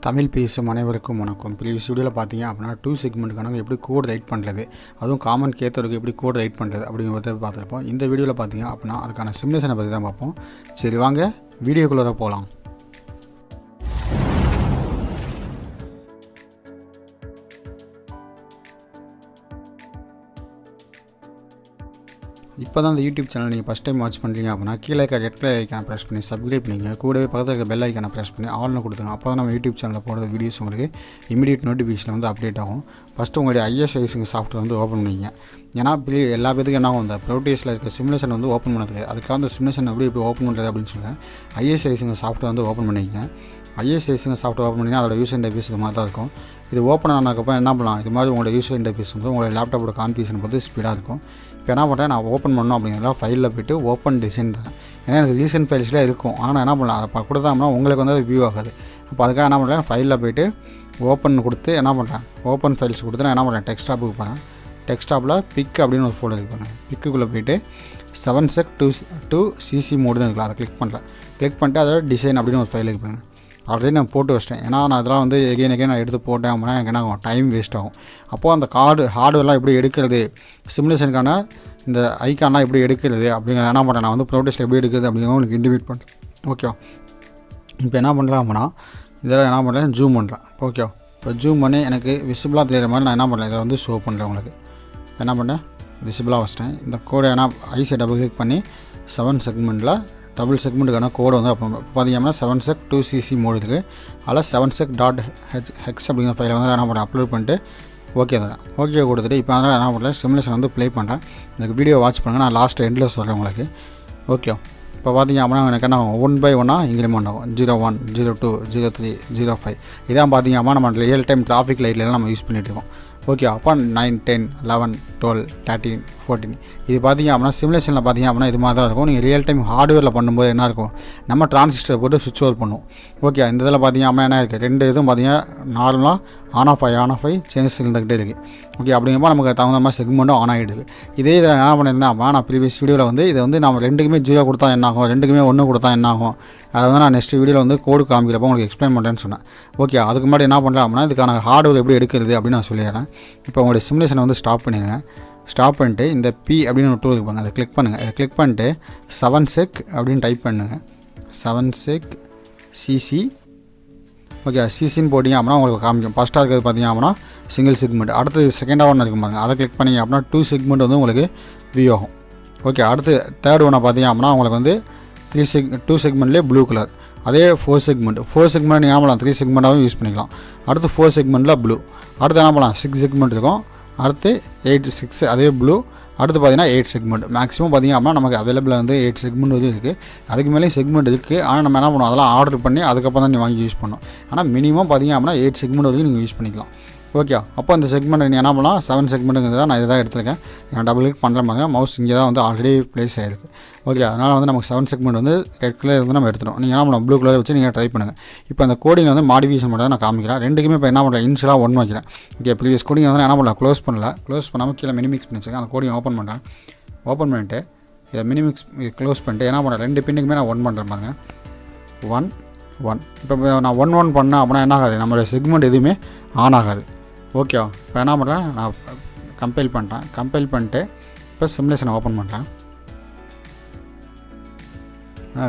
தமிழ் பேசும் அனைவருக்கும் வணக்கம். ப்ரீவியஸ் வீடியோவில் பார்த்தீங்க அப்படின்னா 2 செக்மெண்ட்டுக்கான எப்படி கோட் ரைட் பண்ணுறது, அதுவும் காமன் கேத்தருக்கு எப்படி கோட் ரைட் பண்ணுறது அப்படிங்கிறத பார்த்துருப்போம். இந்த வீடியோவில் பார்த்தீங்க அப்படின்னா அதுக்கான சிமுலேஷனை பற்றி தான் பார்ப்போம். சரி வாங்க வீடியோக்குள்ளே போகலாம். இப்போ தான் இந்த யூடியூப் சேனல் நீங்கள் ஃபஸ்ட் டைம் வாட்ச் பண்ணுறீங்க அப்படின்னா கீழே இருக்க ரெட் கலர் ஐக்கானை ப்ரெஸ் பண்ணி சப்ஸ்கிரைப் பண்ணிங்க. கூடவே பக்கத்தில் இருக்க பெல் ஐக்கானை ப்ரெஸ் பண்ணி ஆல்னு கொடுத்துங்க. அப்போ தான் நம்ம யூடியூப் சேனலில் போடுற வீடியோஸ் உங்களுக்கு இமீடியட் நோட்டிஃபிகேஷன் வந்து அப்டேட் ஆகும். ஃபஸ்ட்டு உங்களுடைய ISISங்க சாஃப்ட்வேர் வந்து ஓப்பன் பண்ணிங்க. ஏன்னா எல்லா பேத்துக்கும் என்ன ஆகும், இந்த ப்ரோட்டீஸில் இருக்க சிமுலேஷன் வந்து ஓப்பன் பண்ணது. அதுக்காக அந்த சிமுலேஷன் எப்படி ஓப்பன் பண்ணுறது அப்படின்னு சொல்லுங்கள். ISISங்க சாஃப்ட்வேர் வந்து ஓப்பன் பண்ணிக்கங்க. ISISங்க சாஃப்ட்வேர் ஓப்பன் பண்ணிங்கன்னா அதோட யூசர் இன்டர்ஃபேஸ் இது மாதிரி தான் இருக்கும். இது ஓப்பன் ஆனதுக்கப்புறம் என்ன பண்ணலாம், இது மாதிரி உங்களோட யூசர் இன்டர்ஃபேஸ் வந்து உங்களோட லேப்டாப்போட கான்ஃபிகரேஷன் பார்த்து ஸ்பீடாக இருக்கும். இப்போ என்ன பண்ணுறேன், நான் ஓப்பன் பண்ணோம் அப்படிங்கிறத ஃபைலில் போய்ட்டு ஓப்பன் டிசைன் தான். ஏன்னா எனக்கு ரீசன்ட் ஃபைல்ஸில் இருக்கும், ஆனால் என்ன பண்ணலாம் அதை கொடுத்தாங்கன்னா உங்களுக்கு வந்து அது வியூ ஆகாது. அப்போ அதுக்காக என்ன பண்ணுறேன், ஃபைலில் போய்ட்டு ஓப்பன் கொடுத்து என்ன பண்ணுறேன், ஓப்பன் ஃபைல்ஸ் கொடுத்து நான் என்ன பண்ணுறேன், டெக்ஸ்டாப்புக்கு போகிறேன். டெக்ஸ்டாப்பில் பிக் அப்படின்னு ஒரு ஃபோல்டர் இருக்கு. பிக்குள்ளே போய்ட்டு 7SEGEMENT மோடு தான் இருக்குல்ல, அதை கிளிக் பண்ணுறேன். கிளிக் பண்ணிட்டு அதோட டிசைன் அப்படின்னு ஒரு ஃபைல் இருக்கு. ஆல்ரெடி நான் போட்டு வச்சிட்டேன். ஏன்னா நான் அதெல்லாம் வந்து எகைன் நான் எடுத்து போட்டேன் அப்படின்னா எனக்கு என்ன ஆகும், டைம் வேஸ்ட் ஆகும். அப்போது அந்த ஹார்ட்வேர்லாம் எப்படி எடுக்கிறது, சிமுலேஷனுக்கான இந்த ஐக்கான்லாம் எப்படி எடுக்கிறது அப்படிங்கிற என்ன பண்ணுறேன், நான் வந்து ப்ரோட்டீஸில் எப்படி எடுக்கிறது அப்படிங்கிறத உங்களுக்கு இண்டிமேட் பண்ணுறேன். ஓகே, இப்போ என்ன பண்ணுறேன் அப்படின்னா இதெல்லாம் என்ன பண்ணுறேன், ஜூம் பண்ணுறேன். ஓகே, இப்போ ஜூம் பண்ணி எனக்கு விசிபிளாக தெரிகிற மாதிரி நான் என்ன பண்ணுறேன், இதை வந்து ஷோ பண்ணுறேன். உங்களுக்கு என்ன பண்ணேன், விசிபிளாக வச்சிட்டேன். இந்த கோடை என்ன ஐஸை டபுள் கிளிக் பண்ணி 7 செக்மெண்ட்டில் டபுள் செக்மெண்ட்டுக்கான கோடை வந்து அப்போ பார்த்தீங்கன்னா 7seg 2cc மோடு இருக்குது. அதில் 7seg.hex அப்படிங்கிற ஃபைலை வந்து என்ன பண்ணுறேன், அப்லோட் பண்ணிட்டு ஓகே தான் ஓகே கொடுத்துட்டு இப்போ அதனால் என்ன பண்ணுறேன், சிமுலேஷன் வந்து ப்ளே பண்ணுறேன். இந்த வீடியோ வாட்ச் பண்ணுங்கள், நான் லாஸ்ட் எண்டில் சொல்கிறேன் உங்களுக்கு. ஓகே, இப்போ பார்த்தீங்க அப்படின்னா எனக்கு என்ன ஆகும், 1 by 1 இன்க்ரிமெண்ட் ஆகும். 01, 02, 03, 05 இதான் பார்த்தீங்க அப்படின்னா நம்ம ரியல் டைம் டிராஃபிக் லைட்லாம் நம்ம யூஸ் பண்ணிகிட்டு இருக்கோம். ஓகே, அப்போ 9, 10, 11, 12, 13, 14 இது பார்த்தீங்க அப்படின்னா சிமுலேஷனில் பார்த்தீங்க அப்படின்னா இது மாதிரி தான் இருக்கும். நீங்கள் ரியல் டைம் ஹார்ட்வேரில் பண்ணும்போது என்ன இருக்கும், நம்ம டிரான்சிஸ்டர் போட்டு சுவிட்ச் ஓவர் பண்ணுவோம். ஓகே, இந்த இதில் பார்த்தீங்க அப்படின்னா என்ன இருக்குது, ரெண்டு இதுவும் பார்த்தீங்கன்னா நார்மலாக ஆன் ஆஃப் ஆகி சேஞ்சஸ் இருந்துக்கிட்டே இருக்குது. ஓகே, அப்படிங்கிறப்ப நமக்கு தகுந்த மாதிரி செக்மெண்ட்டும் ஆன் ஆகிடுது. இதே இதில் என்ன பண்ணியிருந்தேன் அப்போ நான் ப்ரீவியஸ் வீடியோவில் வந்து இதை வந்து நம்ம ரெண்டுக்குமே 0 கொடுத்தா என்ன ஆகும், ரெண்டுக்குமே 1 கொடுத்தா என்ன ஆகும், அதை வந்து நான் நெக்ஸ்ட் வீடியோவில் வந்து கோடு காமிக்கிறப்போ உங்களுக்கு எக்ஸ்பிளைன் பண்ணுறேன்னு சொன்னேன். ஓகே, அதுக்கு முன்னாடி என்ன பண்ணுறேன் அப்படின்னா இதுக்கான ஹார்ட்வேர் எப்படி எடுக்கிறது அப்படின்னு நான் சொல்லிடுறேன். இப்போ உங்களுடைய சிமுலேஷனை வந்து ஸ்டாப் பண்ணிடுங்க. ஸ்டாப் பண்ணிட்டு இந்த P அப்படின்னு ஒரு டூல் இருப்பாங்க, அதை கிளிக் பண்ணுங்கள். அதை கிளிக் பண்ணிட்டு 7seg அப்படின்னு டைப் பண்ணுங்கள். 7SEGCC. ஓகே, சிசின்னு போட்டிங்க அப்படின்னா உங்களுக்கு காமிக்கும். ஃபஸ்ட்டாக இருக்கிறது பார்த்தீங்க அப்படின்னா சிங்கிள் செக்மெண்ட். அடுத்து செகண்டாக ஒன்று இருக்கும் பாருங்கள், அதை கிளிக் பண்ணிங்க அப்படின்னா 2 செக்மெண்ட் வந்து உங்களுக்கு வியூ ஆகும். ஓகே, அடுத்து தேர்ட் ஒன்று பார்த்தீங்க அப்படின்னா உங்களுக்கு வந்து 2 செக்மெண்ட்லேயே ப்ளூ கலர். அதே 4 செக்மெண்ட் நீங்கள் என்ன பண்ணலாம், 3 செக்மெண்ட்டாகவும் யூஸ் பண்ணிக்கலாம். அடுத்து 4 செக்மெண்ட்டில் ப்ளூ. அடுத்து என்ன பண்ணலாம், 6 செக்மெண்ட் இருக்கும். அடுத்து 8, 6 அதே ப்ளூ. அடுத்து பார்த்தீங்கன்னா 8 செக்மெண்ட். மேக்ஸிமம் பார்த்தீங்க அப்படின்னா நமக்கு அவைலபிளாக வந்து 8 செக்மெண்ட் வந்து இருக்குது. அதுக்கு மேலேயும் செக்மெண்ட் இருக்குது. ஆனால் நம்ம என்ன பண்ணுவோம், அதெல்லாம் ஆர்டர் பண்ணி அதுக்கப்புறம் தான் நீங்கள் வாங்கி யூஸ் பண்ணணும். ஆனால் மினிமம் பார்த்தீங்க அப்படின்னா 8 செக்மெண்ட் வரைக்கும் நீங்கள் யூஸ் பண்ணிக்கலாம். ஓகே, அப்போ அந்த செக்மெண்ட் நீங்கள் என்ன பண்ணலாம், 7 செக்மெண்ட்டுங்கிறத நான் இதை தான் எடுத்துருக்கேன். நான் டபுள் கிளிக் பண்ணுற மாதிரி மவுஸ் இங்கே தான் வந்து ஆல்ரெடி ப்ளேஸ் ஆகிருக்கு. ஓகே, அதனால் வந்து நமக்கு 7 செக்மெண்ட் வந்து ரெட் கலர் இருந்து நம்ம எடுத்துடும். நீங்கள் என்ன பண்ணலாம், ப்ளூ கலர் வச்சு நீங்கள் ட்ரை பண்ணுங்கள். இப்போ அந்த கோடிங் வந்து மாடிஃபிகேஷன் மட்டும் தான் நான் காமிக்கிறேன். ரெண்டுக்குமே இப்போ என்ன பண்ணுறேன், இன்ஷியலாக 1 வைக்கிறேன். ஓகே, ப்ரீவியஸ் கோடிங் வந்து என்ன பண்ணலாம், க்ளோஸ் பண்ணாமல் கீழே மினிமிக்ஸ் பண்ணி வச்சுருக்கேன். அந்த கோடிங் ஓப்பன் பண்ணுறேன். ஓப்பன் பண்ணிவிட்டு இதை மினிமிக்ஸ் க்ளோஸ் பண்ணிட்டு என்ன பண்ணுறேன், 2 பின்னுக்குமே நான் 1 பண்ணுறேன் பாருங்கள். 1, 1 இப்போ நான் 1 பண்ணேன் அப்படின்னா என்ன ஆகாது, நம்மளுடைய செக்மெண்ட் எதுவுமே ஆன் ஆகாது. ஓகே, இப்போ என்ன பண்ணுறேன், நான் கம்பைல் பண்ணிட்டு இப்போ சிமுலேஷனை ஓப்பன் பண்ணுறேன்.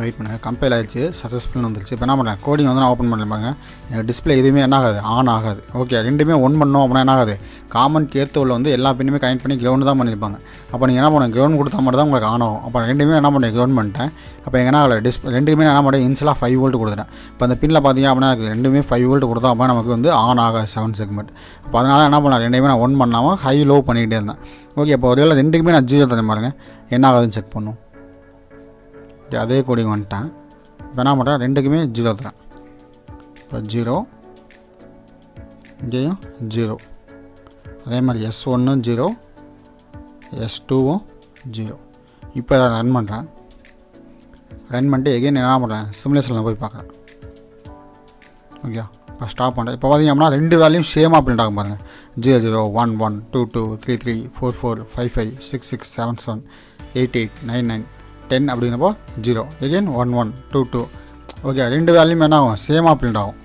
வெயிட் பண்ணுங்கள், கம்பைல் ஆகிடுச்சு, சக்ஸஸ்ஃபுல்னு வந்துருச்சு. இப்போ என்ன பண்ணுறேன், கோடிங் வந்து நான் ஓப்பன் பண்ணிருப்பாங்க. எனக்கு டிஸ்பிளே எதுவுமே என்ன ஆகாது, ஆன் ஆகாது. ஓகே, ரெண்டுமே 1 பண்ணோம் அப்படின்னா என்ன ஆகாது, காமன் கேத்தோவில் வந்து எல்லா பின்னுமே கனெக்ட் பண்ணி கிரவுண்டு தான் பண்ணியிருப்பாங்க. அப்போ நீங்கள் என்ன பண்ணுங்கள், கிரவுண்ட் கொடுத்தா மட்டும் தான் உங்களுக்கு ஆன் ஆகும். அப்போ ரெண்டுமே என்ன பண்ணுறேன், கிரவுண்ட் பண்ணிட்டேன். அப்போ என்ன ஆகலை, ரெண்டுக்குமே நான் என்ன பண்ணுறேன், இன்ஷியலாக 5 வோல்ட் கொடுத்துட்டேன். இப்போ அந்த பின்னில் பார்த்தீங்க அப்படின்னா ரெண்டுமே 5 வோல்ட் கொடுத்தா அப்படின்னா நமக்கு வந்து ஆன் ஆகாது 7 செக்மெண்ட். அப்போ அதனால் என்ன பண்ணலாம், ரெண்டுமே நான் 1 பண்ணாமல் ஹை லோ பண்ணிக்கிட்டே இருந்தேன். ஓகே, இப்போ ஒரு வேளை ரெண்டுக்குமே நான் 0 தரேன் பாருங்கள், என்ன ஆகுதுன்னு செக் பண்ணும். அதே கோடிங் வந்துட்டேன். இப்போ என்ன பண்ணுறேன், ரெண்டுக்குமே 0 தரேன். இப்போ 0, இங்கேயும் 0. அதே மாதிரி S1 0, S2 0. இப்போ அதை ரன் பண்ணுறேன். ரன் பண்ணிட்டு எகைன் என்ன பண்ணுறேன், சிமுலேஷனில் போய் பார்க்குறேன். ஓகே, இப்போ ஸ்டாப் பண்ணுறேன். இப்போ பார்த்தீங்க அப்படின்னா 2 வேல்யூம் சேமாக பிரிண்ட் ஆகும் பாருங்கள். 0, 0, 1, 1, 2, 2, 3, 3, 4, 4, 5, 5, 6, 6, 7, 7, 8, 8, 9, 9, 10 அப்படிங்கிறப்போ 0 எகெயின் 1, 1, 2, 2. ஓகே, 2 வேல்யூம் என்ன ஆகும், சேமாக பிரிண்ட் ஆகும்.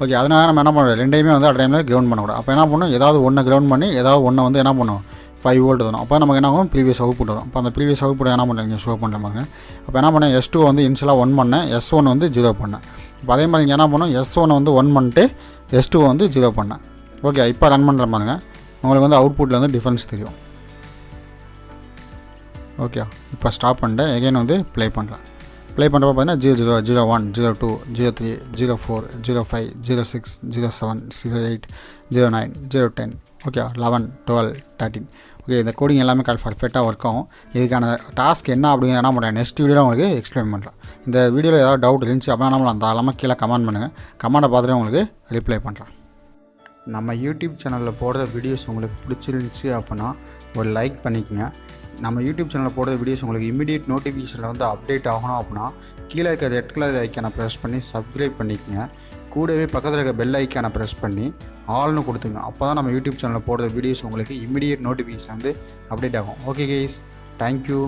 ஓகே, அதனால் நம்ம என்ன பண்ணுறோம், ரெண்டையுமே வந்து அட் டைமில் கிரவுண்ட் பண்ணக்கூடாது. அப்போ என்ன பண்ணணும், ஏதாவது ஒன்று கிரவுண்ட் பண்ணி ஏதாவது ஒன்று வந்து என்ன பண்ணுவோம் 5 வோல்ட் வரும். அப்போ நமக்கு என்ன ஆகும், ப்ரீவியஸ் அவுட்புட் வரும். அப்போ அந்த ப்ரீவியஸ் அவுட்புட் என்ன பண்ணுறீங்க ஷோ பண்ணுற மாதிரி. அப்போ என்ன பண்ணேன், S2 வந்து இன்ஷியலாக 1 பண்ணேன், S1 வந்து 0 பண்ணேன். இப்போ அதே மாதிரி என்ன பண்ணோம், S1 வந்து 1 பண்ணிட்டு S2 வந்து 0 பண்ணேன். ஓகே, இப்போ ரன் பண்ணுற மாதிரிங்க உங்களுக்கு வந்து அவுட்புட்டில் வந்து டிஃப்ரென்ஸ் தெரியும். ஓகே, இப்போ ஸ்டாப் பண்ணிட்டு எகைன் வந்து ப்ளே பண்ணுறேன். ப்ளே பண்ணுறப்ப பார்த்தீங்கன்னா 00, 01, 02, 03, 04, 05, 06, 07, 08, 09, 010, ஓகே 11, 12, 13. ஓகே, இந்த கோடிங் எல்லாமே பர்ஃபெக்டாக ஒர்க் ஆகும். இதுக்கான டாஸ்க் என்ன அப்படிங்கிற என்ன பண்ணுறேன் நெக்ஸ்ட் வீடியோவில் உங்களுக்கு எக்ஸ்பிளைன் பண்ணுறேன். இந்த வீடியோவில் ஏதாவது டவுட் இருந்துச்சு அப்படின்னா நம்மளை அந்த எல்லாமே கீழே கமெண்ட் பண்ணுங்கள். கமெண்ட்டை பார்த்துட்டு உங்களுக்கு ரிப்ளை பண்ணுறேன். நம்ம யூடியூப் சேனலில் போடுற வீடியோஸ் உங்களுக்கு பிடிச்சிருந்துச்சி அப்படின்னா ஒரு லைக் பண்ணிக்கங்க. நம்ம யூடியூப் சேனலில் போடுற வீடியோஸ் உங்களுக்கு இமீடியட் நோட்டிஃபிகேஷனில் வந்து அப்டேட் ஆகணும் அப்படின்னா கீழே இருக்க ரெட் கலர் ஐக்கானை ப்ரெஸ் பண்ணி சப்ஸ்கிரைப் பண்ணிக்கங்க. கூடவே பக்கத்தில் இருக்க பெல் ஐக்கானை ப்ரெஸ் பண்ணி ஆல்னு கொடுத்துங்க. அப்போ தான் நம்ம யூடியூப் சேனலில் போடுற வீடியோஸ் உங்களுக்கு இமீடியட் நோட்டிஃபிகேஷன் வந்து அப்டேட் ஆகும். Okay guys, thank you.